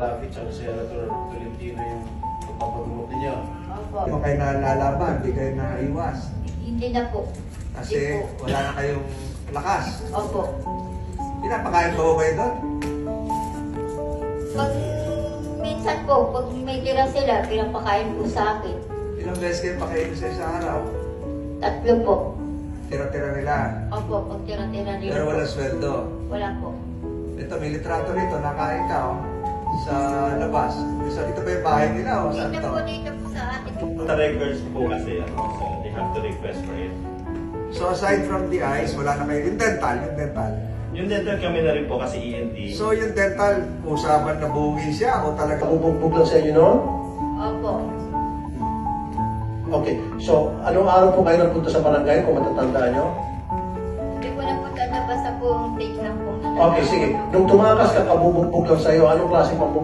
Lapid at Senator Tolentino yung pagpapagamot ninyo. Opo. Hindi mo kayo nalalaban, hindi kayo naiwas. Hindi na po. Kasi Hindi po. wala na kayong lakas. Opo. Pinapakain ba ko kayo doon? Pag minsan po, pag may tira sila, pinapakain po sa akin. Ilang beses kayo pakain sa isang araw? 3 po. Tira-tira nila. Opo, pag tira-tira nila Pero po. wala sweldo. Wala po. Ito, may litrato rito, nakain ka oh, sa labas. Ito ba yung bahay nila o saan Dito to? po, dito po sa atin. Sa records po kasi, so they have to request for it. So aside from the eyes, wala na kayo. Yung dental, yung dental. Yung dental kami na rin po kasi ENT. So yung dental, usapan na bugi siya o talaga? Kabubugbog lang sa inyo noon? Opo. Okay. So, anong araw po kayo napunta sa barangay kung matatandaan nyo? Hindi ko na po basta po yung stage lang po. Okay, sige. Nung tumakas ka, kabubugbog lang sa'yo, anong klase pang